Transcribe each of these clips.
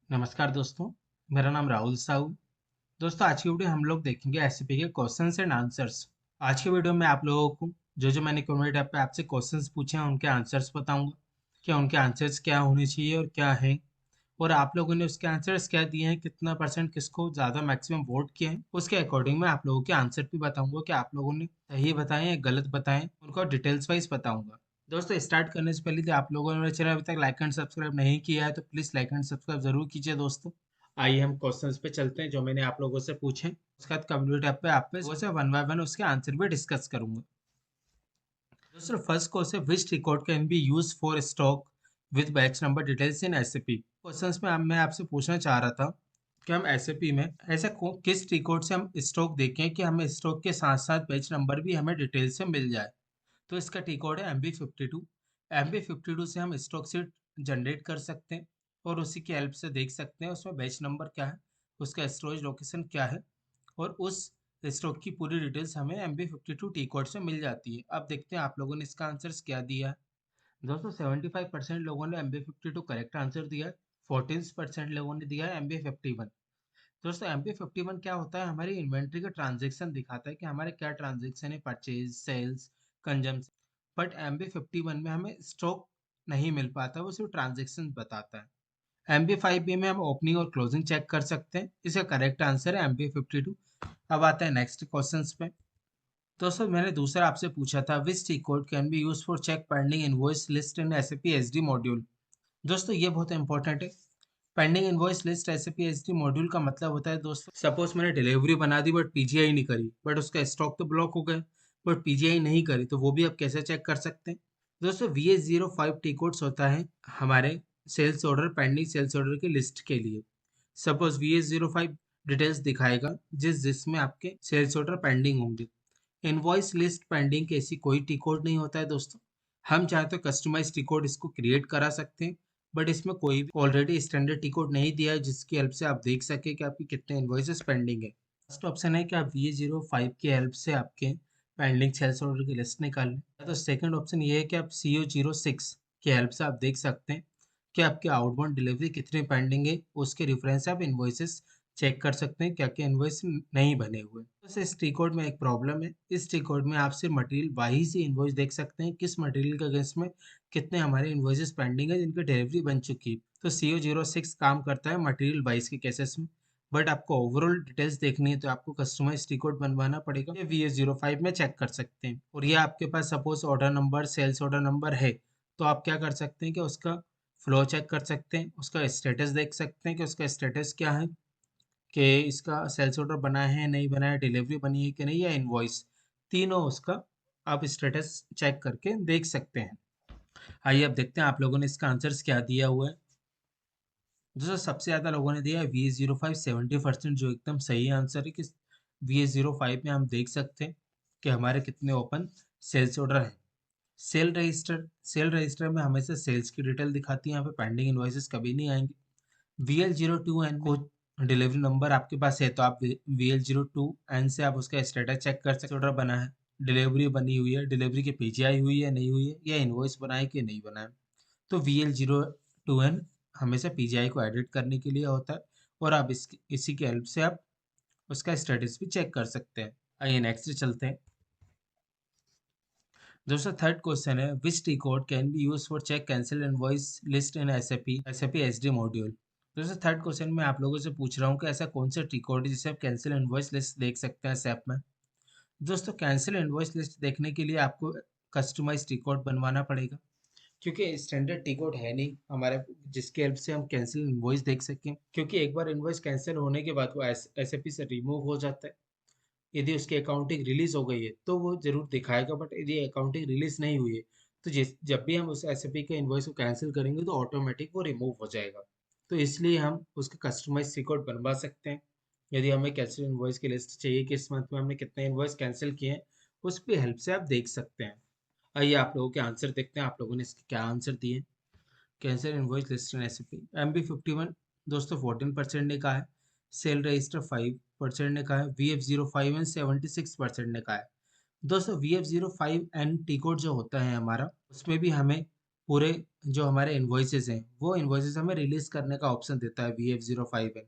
नमस्कार दोस्तों, मेरा नाम राहुल साहू। दोस्तों, आज की वीडियो हम लोग देखेंगे एसएपी के क्वेश्चंस एंड आंसर्स। आज की वीडियो में आप लोगों को जो मैंने कम्युनिटी ऐप पे आपसे क्वेश्चंस पूछे हैं उनके आंसर्स बताऊंगा। क्या उनके आंसर्स क्या होने चाहिए और क्या है, और आप लोगों ने उसके आंसर्स क्या दिए हैं, कितना परसेंट किसको ज़्यादा मैक्सिमम वोट किए हैं, उसके अकॉर्डिंग मैं आप लोगों के आंसर भी बताऊंगा कि आप लोगों ने सही बताएं या गलत बताएं, उनको डिटेल्स वाइज बताऊंगा। दोस्तों, स्टार्ट करने से पहले, यदि आप लोगों ने मेरा चैनल अभी तक लाइक एंड सब्सक्राइब नहीं किया है तो प्लीज़ लाइक एंड सब्सक्राइब जरूर कीजिए दोस्तों। आइए हम क्वेश्चंस पे चलते हैं जो मैंने आप लोगों से पूछे। उसके बाद कम्युनिटी ऐप पे आप पे वो से वन बाय वन उसके आंसर भी डिस्कस करूंगा। दोस्तों, first question, which record can be use for stock with batch number details in SAP. Questions में मैं आपसे पूछना चाह रहा था कि हम एसएपी में ऐसा किस रिकॉर्ड से हम स्टॉक देखें कि हमें स्टॉक के साथ साथ बैच नंबर भी हमें डिटेल से मिल जाए। तो इसका टी कोड है MB52। MB52 से हम स्टॉक सीट जनरेट कर सकते हैं और उसी की हेल्प से देख सकते हैं उसमें बैच नंबर क्या है, उसका स्टोरेज लोकेशन क्या है, और उस स्टॉक की पूरी डिटेल्स हमें MB52 टी कोड से मिल जाती है। अब देखते हैं आप लोगों ने इसका आंसर क्या दिया है। दोस्तों, 75% लोगों ने MB52 करेक्ट आंसर दिया है। 14% लोगों ने दिया है MB51। दोस्तों, MB51 क्या होता है, हमारी इन्वेंट्री का ट्रांजेक्शन दिखाता है कि हमारे क्या ट्रांजेक्शन है, purchase, sales, consumption. But MB51 में हमें स्टॉक नहीं मिल पाता, वो सिर्फ ट्रांजेक्शन बताता है। MB5B में हम ओपनिंग और क्लोजिंग चेक कर सकते हैं। इसका करेक्ट आंसर है MB52। अब आता है नेक्स्ट क्वेश्चंस पे। दोस्तों, मैंने दूसरा आपसे पूछा था, which T code can be use for check pending invoice list in SAP SD module. दोस्तों, ये बहुत इंपॉर्टेंट है। Pending invoice list SAP SD module का मतलब होता है, दोस्तों सपोज मैंने डिलीवरी बना दी बट पीजीआई नहीं करी, बट उसका स्टॉक तो ब्लॉक हो गया, बट पीजीआई नहीं करी, तो वो भी आप कैसे चेक कर सकते हैं। दोस्तों, VS05 टी कोड्स होता है हमारे sales order, pending sales order की लिस्ट के लिए। सपोज VS05 डिटेल्स दिखाएगा जिसमें आपके सेल्स ऑर्डर पेंडिंग होंगे। इनवॉइस लिस्ट पेंडिंग के ऐसी कोई टी कोड नहीं होता है दोस्तों। हम चाहे तो कस्टमाइज टी कोड इसको क्रिएट करा सकते हैं, बट इसमें कोई भी ऑलरेडी स्टैंडर्ड टी कोड नहीं दिया है जिसकी हेल्प से आप देख सके कि आपकी कितने इनवॉइसेस पेंडिंग है। फर्स्ट ऑप्शन है कि आप VA05 की हेल्प से आपके पेंडिंग सेल्स ऑर्डर की लिस्ट निकाल लें। या तो सेकंड ऑप्शन ये है कि आप CO06 की हेल्प से आप देख सकते हैं कि आपके आउटबाउंड डिलीवरी कितनी पेंडिंग है, उसके रेफरेंस से आप इनवॉइसेस चेक कर सकते हैं क्या क्या इनवॉइस नहीं बने हुए। बस इस टी कोड में एक प्रॉब्लम है। इस टी कोड में आप सिर्फ मटेरियल वाइज ही इनवॉइस देख सकते हैं, किस मटेरियल के अगेंस्ट में कितने हमारे इनवॉइसेस पेंडिंग है जिनकी डिलीवरी बन चुकी है। तो CO06 काम करता है मटेरियल वाइज के केसेस में। बट आपको ओवरऑल डिटेल्स देखनी है तो आपको कस्टमाइज टी कोड बनवाना पड़ेगा। ये VA05 में चेक कर सकते हैं। और ये आपके पास suppose order number, sales order number है, तो आप क्या कर सकते हैं कि उसका फ्लो चेक कर सकते हैं, उसका स्टेटस देख सकते हैं कि उसका स्टेटस क्या है, कि इसका सेल्स ऑर्डर बना है नहीं बना है, डिलीवरी बनी है कि नहीं, या इनवॉइस, तीनों उसका आप स्टेटस चेक करके देख सकते हैं। आइए अब देखते हैं आप लोगों ने इसका आंसर क्या दिया हुआ है। दोस्तों, सबसे ज्यादा लोगों ने दिया है VA05, 70%, जो एकदम सही आंसर है कि VA05 में हम देख सकते हैं कि हमारे कितने ओपन सेल्स ऑर्डर हैं। सेल रजिस्टर में हमेशा सेल्स की डिटेल दिखाती है, यहाँ पे पेंडिंग इनवॉइसेस कभी नहीं आएंगे। VL02N को डिलीवरी नंबर आपके पास है तो आप VL02N से आप उसका स्टेटस चेक कर सकते, ऑर्डर बना है, डिलीवरी बनी हुई है, डिलीवरी की पीजीआई हुई है नहीं हुई है, या इनवॉइस बना है कि नहीं बना है। तो VL02N हमेशा पीजीआई को एडिट करने के लिए होता है, और आप इसी की हेल्प से आप उसका स्टेटस भी चेक कर सकते हैं। आइए नेक्स्ट चलते हैं। दोस्तों, थर्ड क्वेश्चन है, which T code can be use for check cancel invoice list in SAP SD module. दोस्तों, थर्ड क्वेश्चन में आप लोगों से पूछ रहा हूँ कि ऐसा कौन सा टी कोड है जिसे आप कैंसिल इनवॉइस लिस्ट देख सकते हैं SAP में। दोस्तों, कैंसिल इनवॉइस लिस्ट देखने के लिए आपको कस्टमाइज टी कोड बनवाना पड़ेगा, क्योंकि स्टैंडर्ड टी कोड है नहीं हमारे जिसकी हेल्प से हम कैंसिल इनवॉइस देख सकें, क्योंकि एक बार इनवॉइस कैंसिल होने के बाद वो एसएपी से रिमूव हो जाता है। यदि उसकी अकाउंटिंग रिलीज हो गई है तो वो जरूर दिखाएगा, बट यदि अकाउंटिंग रिलीज नहीं हुई है तो जिस जब भी हम उस एसएपी के इनवॉइस को कैंसिल करेंगे तो ऑटोमेटिक वो रिमूव हो जाएगा। तो इसलिए हम उसका कस्टमाइज रिकॉर्ड बनवा सकते हैं। यदि हमें कैंसिल इनवॉइस की लिस्ट चाहिए कि इस मंथ में हमने कितने इनवॉइस कैंसिल किए हैं, उस भी हेल्प से आप देख सकते हैं। आइए आप लोगों के आंसर देखते हैं, आप लोगों ने इसके क्या आंसर दिए। Cancel invoice list in SAP, MB51 दोस्तों 14% ने कहा है। सेल रजिस्टर 5% ने कहा है। VF05 एंड 76% ने कहा है। दोस्तों, VF05 एंड टी कोड जो होता है हमारा, उसमें भी हमें पूरे जो हमारे इन्वॉइसेस हैं वो इन्वॉइसेस हमें रिलीज करने का ऑप्शन देता है VF05N।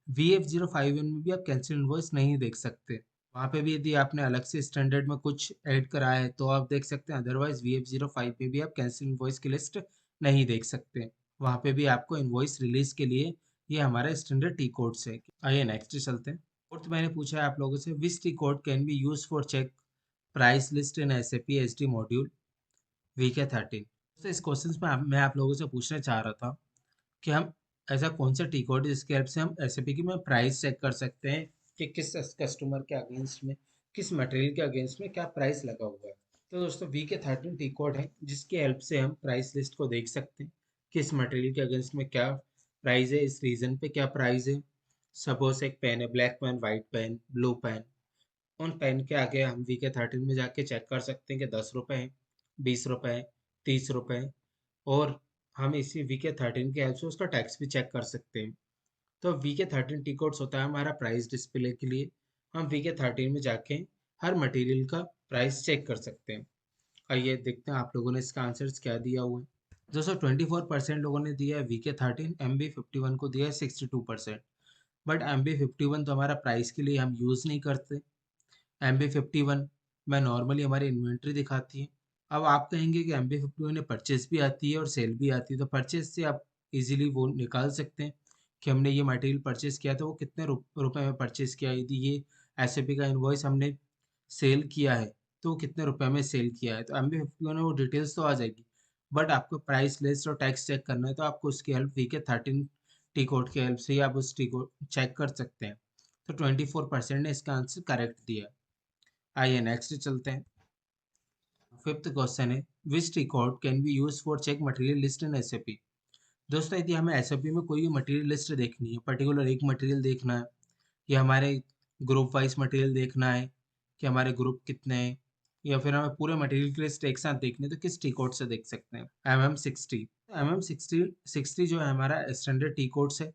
VF05N में भी आप कैंसिल इन्वॉइस नहीं देख सकते। वहाँ पे भी यदि आपने अलग से स्टैंडर्ड में कुछ ऐड करा है तो आप देख सकते हैं, अदरवाइज VF05 में भी आप कैंसिल इन्वॉइस की लिस्ट नहीं देख सकते। वहाँ पे भी आपको इन्वॉइस रिलीज के लिए ये हमारा स्टैंडर्ड टी कोड्स है। आइए नेक्स्ट चलते हैं। फोर्थ मैंने पूछा है आप लोगों से, which T code can be use for check price list in SAP SD module VK13। तो इस क्वेश्चन में मैं आप लोगों से पूछना चाह रहा था कि हम ऐसा कौन सा टी कोड है जिसके हेल्प से हम SAP की में प्राइस चेक कर सकते हैं कि किस कस्टमर के अगेंस्ट में, किस मटेरियल के अगेंस्ट में क्या प्राइस लगा हुआ है। तो दोस्तों VK13 टी कोड है जिसकी हेल्प से हम प्राइस लिस्ट को देख सकते हैं, किस मटेरियल के अगेंस्ट में क्या प्राइस है, इस रीजन पे क्या प्राइस है। सपोज एक पेन है, black pen, white pen, blue pen, उन पेन के आगे हम VK13 में जाके चेक कर सकते हैं कि 10 रुपए है, 20 रुपए है, 30 रुपए है। और हम इसी VK13 के हेल्प से उसका टैक्स भी चेक कर सकते हैं। तो VK13 टी कोड्स होता है हमारा प्राइस डिस्प्ले के लिए। हम VK13 में जाके हर मटेरियल का प्राइस चेक कर सकते हैं। आइए देखते हैं आप लोगों ने इसका आंसर क्या दिया हुआ है। दोस्तों 24% लोगों ने दिया है VK13, MB51 को दिया है 62%। बट MB51 तो हमारा प्राइस के लिए हम यूज़ नहीं करते। MB51 में नॉर्मली हमारी इन्वेंट्री दिखाती है। अब आप कहेंगे कि MB51 में परचेज भी आती है और सेल भी आती है, तो परचेज से आप इजीली वो निकाल सकते हैं कि हमने ये मटेरियल परचेज किया तो वो कितने रुपए में परचेज किया। यदि ये SAP का इन्वॉइस हमने सेल किया है तो वो कितने रुपए में सेल किया है, तो MB51 में वो डिटेल्स तो आ जाएगी। बट आपको प्राइस लिस्ट और टैक्स चेक करना है तो आपको उसकी हेल्प VK13 टी कोड की हेल्प से ही आप उस टी कोड चेक कर सकते हैं। तो 24% ने इसका आंसर करेक्ट दिया। आइए नेक्स्ट चलते हैं। फिफ्थ क्वेश्चन है, which record can be use for check material list in SAP। दोस्तों यदि हमें SAP में कोई भी मटेरियल लिस्ट देखनी है, पर्टिकुलर एक मटेरियल देखना है या हमारे ग्रुप वाइज मटेरियल देखना है कि हमारे ग्रुप कितने हैं, या फिर हमें पूरे मटेरियल की लिस्ट एक साथ देखनी है, तो किस टी कोड से देख सकते हैं? MM60। MM60 जो है हमारा स्टैंडर्ड टी कोड्स है।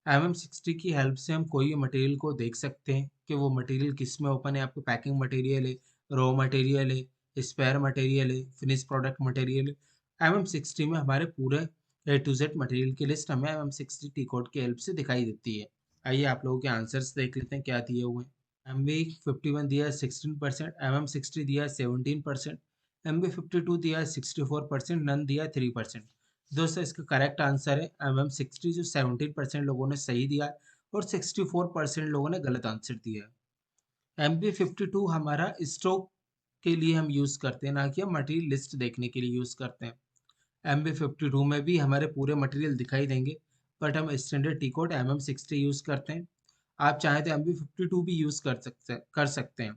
MM60 की हेल्प से हम कोई भी मटेरियल को देख सकते हैं कि वो मटेरियल किस में ओपन है। आपको पैकिंग मटेरियल है, रॉ मटेरियल है, स्पेयर मटेरियल है, फिनिश प्रोडक्ट मटेरियल है। MM60 में हमारे पूरे A to Z मटेरियल की लिस्ट हमें MM60 टी कोड की हेल्प से दिखाई देती है। आइए आप लोगों के आंसर्स देख लेते हैं क्या दिए हुए हैं। MB51 दिया है 16%, MM60 दिया है 17%, MB52 दिया है 64%, नन दिया है 3%। दोस्तों इसका करेक्ट आंसर है MM60, जो 17% लोगों ने सही दिया है और 64% लोगों ने गलत आंसर दिया है। MB52 हमारा स्टॉक के लिए हम यूज़ करते हैं, ना कि हम मटेरियल लिस्ट देखने के लिए यूज़ करते हैं। MB52 में भी हमारे पूरे मटेरियल दिखाई देंगे, बट हम standard T code MM60 use करते हैं। आप चाहें तो MB52 भी यूज़ कर सकते हैं।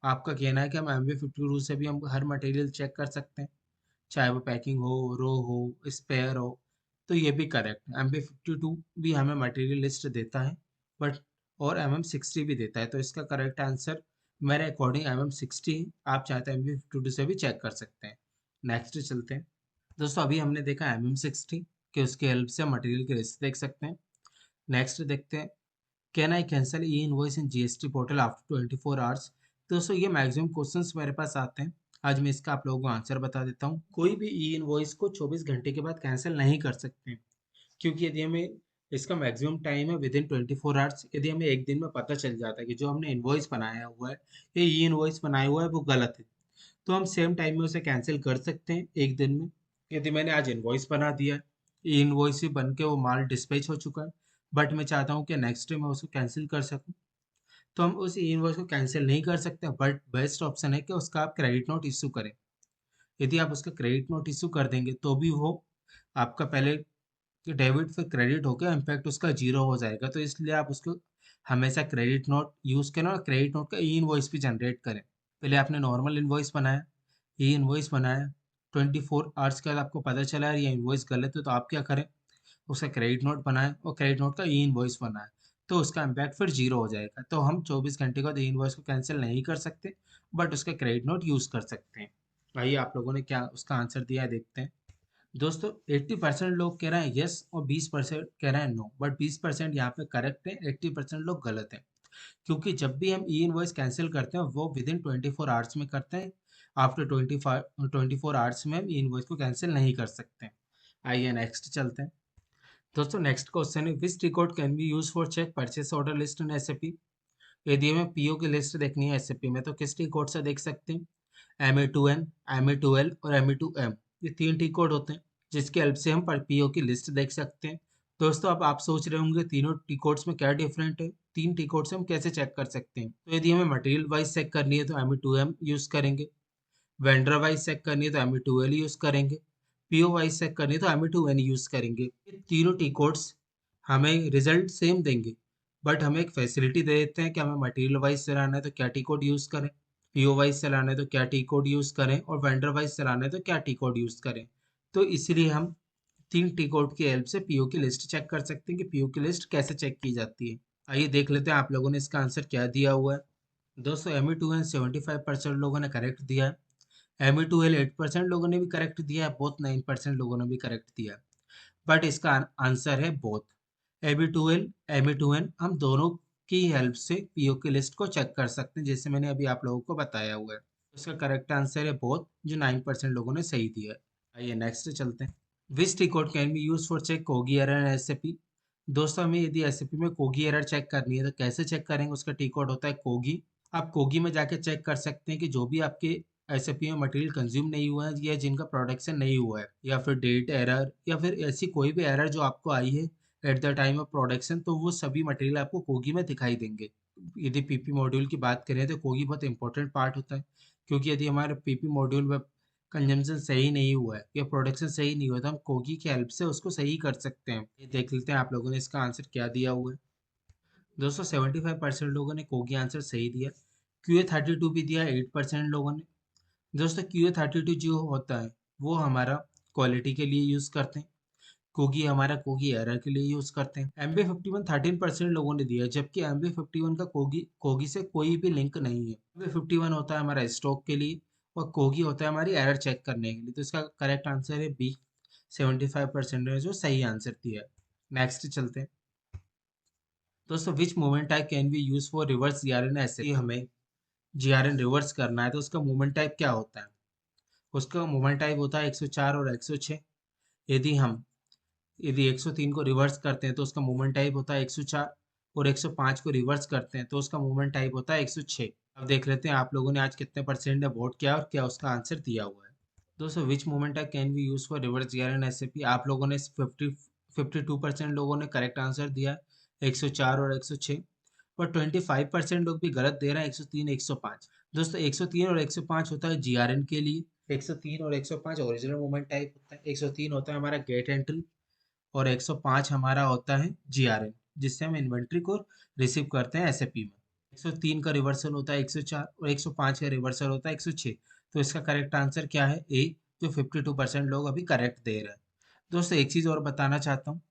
आपका कहना है कि हम MB52 से भी हम हर मटेरियल चेक कर सकते हैं, चाहे वो पैकिंग हो, रो हो, स्पेयर हो। तो ये भी करेक्ट है। MB52 भी हमें मटेरियल लिस्ट देता है, बट और MM60 भी देता है। तो इसका करेक्ट आंसर मेरे अकॉर्डिंग MM60। आप चाहते हैं MB52 से भी चेक कर सकते हैं। नेक्स्ट चलते हैं। दोस्तों अभी हमने देखा MM60 कि उसकी हेल्प से मटेरियल की लिस्ट देख सकते हैं। नेक्स्ट देखते हैं, can I cancel E invoice in GST portal after 24 hours. दोस्तों ये मैक्सिमम क्वेश्चंस मेरे पास आते हैं। आज मैं इसका आप लोगों को आंसर बता देता हूँ। कोई भी ई इनवॉइस को 24 घंटे के बाद कैंसिल नहीं कर सकते, क्योंकि यदि हमें इसका मैक्सिमम टाइम है विद इन 24 आवर्स। यदि हमें एक दिन में पता चल जाता है कि जो हमने इनवॉइस बनाया हुआ है, ये ई इनवॉइस बनाया हुआ है, वो गलत है, तो हम सेम टाइम में उसे कैंसिल कर सकते हैं एक दिन में। यदि मैंने आज इनवॉइस बना दिया है, इनवॉइस ही बन के वो माल डिस्पैच हो चुका है, बट मैं चाहता हूँ कि नेक्स्ट डे मैं उसको कैंसिल कर सकूँ, तो हम उस इनवॉइस को कैंसिल नहीं कर सकते। बट बेस्ट ऑप्शन है कि उसका आप क्रेडिट नोट इशू करें। यदि आप उसका क्रेडिट नोट इशू कर देंगे तो भी वो आपका पहले डेबिट फिर क्रेडिट होकर इम्पैक्ट उसका जीरो हो जाएगा। तो इसलिए आप उसको हमेशा क्रेडिट नोट यूज़ करें और क्रेडिट नोट का ई इनवॉइस भी जनरेट करें। पहले आपने नॉर्मल इनवॉइस बनाया, ई इनवॉइस बनाया, 24 आवर्स के बाद आपको पता चला यार ये इनवॉइस गलत है, तो आप क्या करें, उसका क्रेडिट नोट बनाए और क्रेडिट नोट का ई इनवॉइस बनाए, तो उसका इम्पैक्ट फिर जीरो हो जाएगा। तो हम 24 घंटे बाद ई इनवॉइस को कैंसिल नहीं कर सकते, बट उसका क्रेडिट नोट यूज़ कर सकते हैं। भाई आप लोगों ने क्या उसका आंसर दिया है, देखते हैं। दोस्तों 80% लोग कह रहे हैं यस और 20% कह रहे हैं नो, बट 20% यहाँ पे करेक्ट है, 80% लोग गलत हैं। क्योंकि जब भी हम ई इनवॉइस कैंसिल करते हैं वो विद इन 24 आवर्स में करते हैं। आफ्टर 24 आवर्स में हम इनवॉइस को कैंसिल नहीं कर सकते। आइए नेक्स्ट चलते हैं। दोस्तों नेक्स्ट क्वेश्चन है, which record can be use for check purchase order list in SAP. यदि हमें पीओ की लिस्ट देखनी है एसएपी में तो किस टी कोड से देख सकते हैं? MA2N, MA2L और MA2M, ये 3 टी कोड होते हैं जिसकी हेल्प से हम पीओ की लिस्ट देख सकते हैं। दोस्तों अब आप सोच रहे होंगे तीनों टी कोड्स में क्या डिफरेंट है, 3 टी कोड से हम कैसे चेक कर सकते हैं? तो यदि हमें मटेरियल वाइज चेक करनी है तो MA2M यूज करेंगे, वेंडर वाइज चेक करनी है तो MA2L यूज करेंगे, पीओ वाइज चेक करनी है तो MA2N यूज करेंगे। ये तीनों टी कोड्स हमें रिजल्ट सेम देंगे, बट हमें एक फैसिलिटी दे देते हैं कि हमें मटेरियल वाइज चलाना है तो क्या टी कोड यूज करें, पीओ वाइज चलाना है तो क्या टी कोड यूज करें, और वेंडर वाइज चलाना है तो क्या टी कोड यूज करें। तो इसीलिए हम 3 टी कोड की हेल्प से पीओ की लिस्ट चेक कर सकते हैं कि पीओ की लिस्ट कैसे चेक की जाती है। आइए देख लेते हैं आप लोगों ने इसका आंसर क्या दिया हुआ है। दोस्तों MA2N 75% लोगों ने करेक्ट दिया है, MA2L 8% लोगों ने भी करेक्ट दिया है, बोथ 9% लोगों ने भी करेक्ट दिया है। बट इसका आंसर है बोथ। MA2L, MA2N हम दोनों की हेल्प से पीओ की लिस्ट को चेक कर सकते हैं, जैसे मैंने अभी आप लोगों को बताया हुआ है। इसका करेक्ट आंसर है बोथ, जो 9% लोगों ने सही दिया है। आइए नेक्स्ट चलते हैं। Which T code can be use for check COGI error in SAP. दोस्तों हमें यदि एसएपी में कोगी एरर चेक करनी है तो कैसे चेक करेंगे? उसका टी कोड होता है कोगी। आप कोगी में जाके चेक कर सकते हैं कि जो भी आपके एसएपी में मटेरियल कंज्यूम नहीं हुआ है या जिनका प्रोडक्शन नहीं हुआ है, या फिर डेट एरर, या फिर ऐसी कोई भी एरर जो आपको आई है at the time of production, तो वो सभी मटेरियल आपको कोगी में दिखाई देंगे। यदि पीपी मॉड्यूल की बात करें तो कोगी बहुत इंपॉर्टेंट पार्ट होता है, क्योंकि यदि हमारे पीपी मॉड्यूल में कंजम्पशन सही नहीं हुआ है या प्रोडक्शन सही नहीं हुआ तो हम कोगी की हेल्प से उसको सही कर सकते हैं। ये देख लेते हैं आप लोगों ने इसका आंसर क्या दिया हुआ है। दोस्तों 75% लोगों ने कोगी आंसर सही दिया। QA32 भी दिया 8% लोगों ने। दोस्तों QA32 जो होता है वो हमारा क्वालिटी के लिए यूज करते हैं, कोगी हमारा कोगी एरर के लिए यूज करते हैं। MB51 13% लोगों ने दिया है, जबकि MB51 का कोगी कोगी से कोई भी लिंक नहीं है। MB51 होता है हमारा स्टॉक के लिए और कोगी होता है हमारी एरर चेक करने के लिए। तो इसका करेक्ट आंसर है बी, 75% ने जो सही आंसर दिया है। नेक्स्ट चलते हैं। दोस्तों विच movement type can be use for reverse GRN ऐसे, हमें जीआरएन रिवर्स करना है तो उसका मूवमेंट टाइप क्या होता है? उसका मूवमेंट टाइप होता है 104 और 106। यदि हम यदि 103 को रिवर्स करते हैं तो उसका मूवमेंट टाइप होता है 104, और 105 को रिवर्स करते हैं तो उसका मूवमेंट टाइप होता है 106। अब देख लेते हैं आप लोगों ने आज कितने परसेंट ने वोट किया और क्या उसका आंसर दिया हुआ है। दोस्तों विच movement type can be use for reverse GRN SAP, आप लोगों ने 52% लोगों ने करेक्ट आंसर दिया है 104 और 106, और 25% लोग भी गलत दे रहे हैं 103 105। दोस्तों 103 और 105 होता है जीआरएन के लिए, 103 और 105 ओरिजिनल मूवमेंट टाइप होता है, 103 होता है हमारा गेट एंट्री और 105 हमारा होता है जीआरएन, जिससे हम इन्वेंट्री को रिसीव करते हैं एसएपी में। 103 का रिवर्सल होता है 104 और 105 का रिवर्सल होता है 106। तो इसका करेक्ट आंसर क्या है? ए, जो 52% लोग अभी करेक्ट दे रहे हैं। दोस्तों एक चीज़ और बताना चाहता हूँ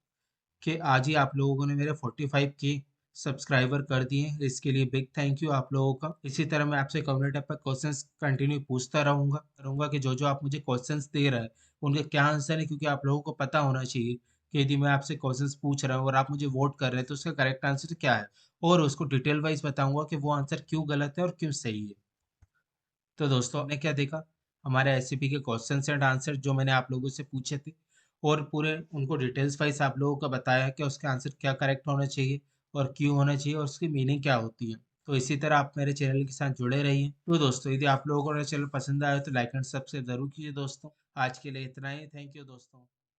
कि आज ही आप लोगों ने मेरे 45 के सब्सक्राइबर कर दिए, इसके लिए बिग थैंक यू आप लोगों का। इसी तरह मैं आपसे कम्युनिटी पर क्वेश्चंस कंटिन्यू पूछता रहूंगा कि जो जो आप मुझे क्वेश्चंस दे रहे हैं उनके क्या आंसर है, क्योंकि आप लोगों को पता होना चाहिए कि यदि मैं आपसे क्वेश्चंस पूछ रहा हूँ और आप मुझे वोट कर रहे हैं तो उसका करेक्ट आंसर क्या है, और उसको डिटेल वाइज बताऊंगा कि वो आंसर क्यों गलत है और क्यों सही है। तो दोस्तों हमने क्या देखा, हमारे एससीपी के क्वेश्चंस एंड आंसर जो मैंने आप लोगों से पूछे थे, और पूरे उनको डिटेल्स वाइज आप लोगों को बताया कि उसके आंसर क्या करेक्ट होना चाहिए और क्यों होना चाहिए और उसकी मीनिंग क्या होती है। तो इसी तरह आप मेरे चैनल के साथ जुड़े रहिए। तो दोस्तों यदि आप लोगों को मेरा चैनल पसंद आया तो लाइक एंड सब्सक्राइब जरूर कीजिए। दोस्तों आज के लिए इतना ही, थैंक यू दोस्तों।